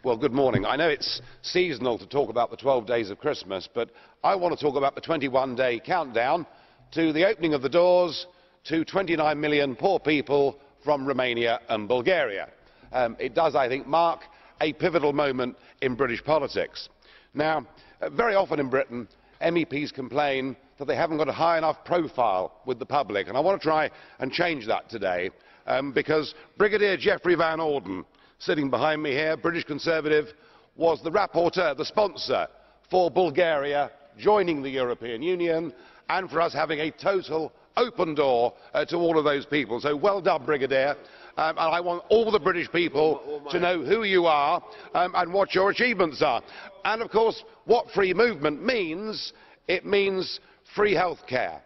Well, good morning. I know it's seasonal to talk about the 12 days of Christmas, but I want to talk about the 21-day countdown to the opening of the doors to 29 million poor people from Romania and Bulgaria. It does, I think, mark a pivotal moment in British politics. Now, very often in Britain, MEPs complain that they haven't got a high enough profile with the public, and I want to try and change that today, because Brigadier Geoffrey Van Orden, sitting behind me here, British Conservative, was the rapporteur, the sponsor for Bulgaria joining the European Union and for us having a total open door to all of those people. So well done, Brigadier, and I want all the British people to know who you are and what your achievements are. And of course, what free movement means, it means free health care,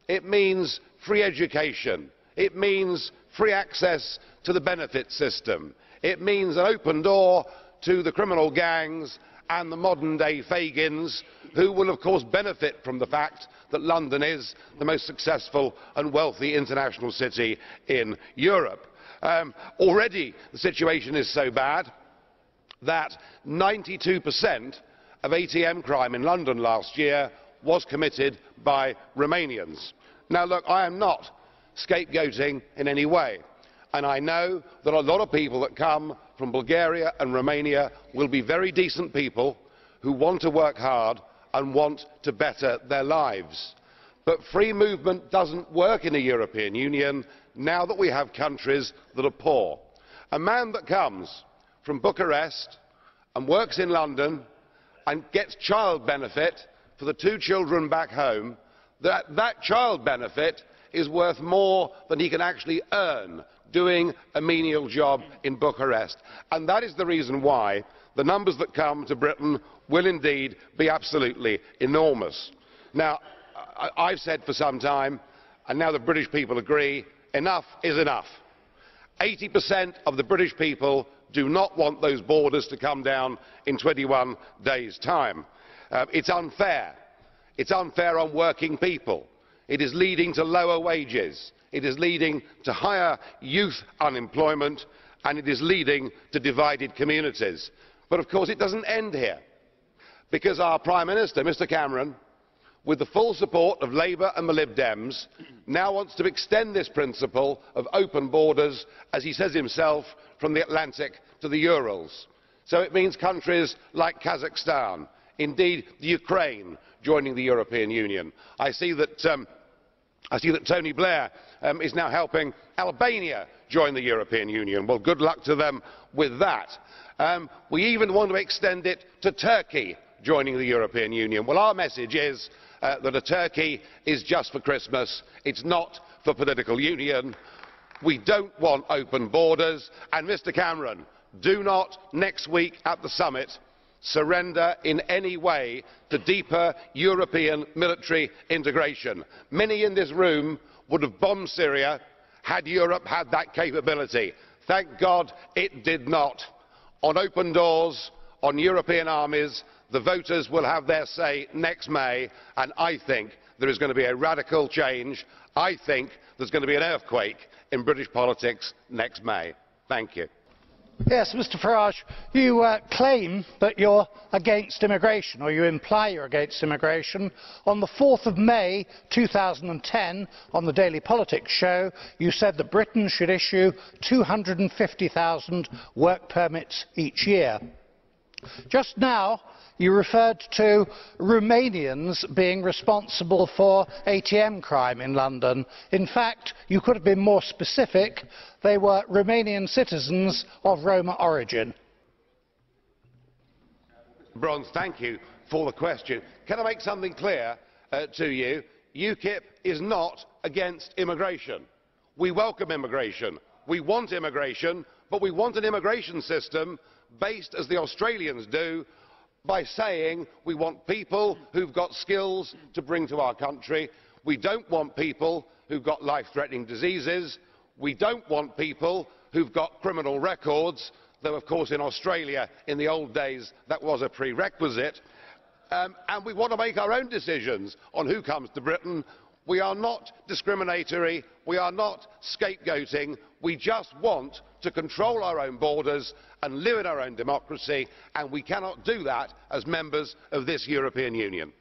it means free education, it means free access to the benefit system, it means an open door to the criminal gangs and the modern day Fagins, who will of course benefit from the fact that London is the most successful and wealthy international city in Europe. Already the situation is so bad that 92% of ATM crime in London last year was committed by Romanians. Now look, I am not scapegoating in any way, and I know that a lot of people that come from Bulgaria and Romania will be very decent people who want to work hard and want to better their lives. But free movement doesn't work in the European Union now that we have countries that are poor. A man that comes from Bucharest and works in London and gets child benefit for the 2 children back home, that child benefit is worth more than he can actually earn doing a menial job in Bucharest. And that is the reason why the numbers that come to Britain will indeed be absolutely enormous. Now, I've said for some time, and now the British people agree, enough is enough. 80% of the British people do not want those borders to come down in 21 days' time. It's unfair. It's unfair on working people. It is leading to lower wages. It is leading to higher youth unemployment, and it is leading to divided communities. But of course it doesn't end here, because our Prime Minister, Mr Cameron, with the full support of Labour and the Lib Dems, now wants to extend this principle of open borders, as he says himself, from the Atlantic to the Urals. So it means countries like Kazakhstan, indeed the Ukraine, joining the European Union. I see that Tony Blair is now helping Albania join the European Union. Well, good luck to them with that. We even want to extend it to Turkey joining the European Union. Well, our message is that a Turkey is just for Christmas. It's not for political union. We don't want open borders. And Mr Cameron, do not next week at the summit surrender in any way to deeper European military integration. Many in this room would have bombed Syria had Europe had that capability. Thank God it did not. On open doors, on European armies, the voters will have their say next May, and I think there is going to be a radical change. I think there's going to be an earthquake in British politics next May. Thank you. Yes, Mr Farage, you claim that you're against immigration, or you imply you're against immigration. On the 4th of May 2010, on the Daily Politics show, you said that Britain should issue 250,000 work permits each year. Just now, you referred to Romanians being responsible for ATM crime in London. In fact, you could have been more specific. They were Romanian citizens of Roma origin. Bronze, thank you for the question. Can I make something clear to you? UKIP is not against immigration. We welcome immigration. We want immigration, but we want an immigration system based, as the Australians do, by saying we want people who've got skills to bring to our country. We don't want people who've got life-threatening diseases. We don't want people who've got criminal records, though of course in Australia in the old days that was a prerequisite. And we want to make our own decisions on who comes to Britain. We are not discriminatory. We are not scapegoating. We just want to control our own borders and live in our own democracy, and we cannot do that as members of this European Union.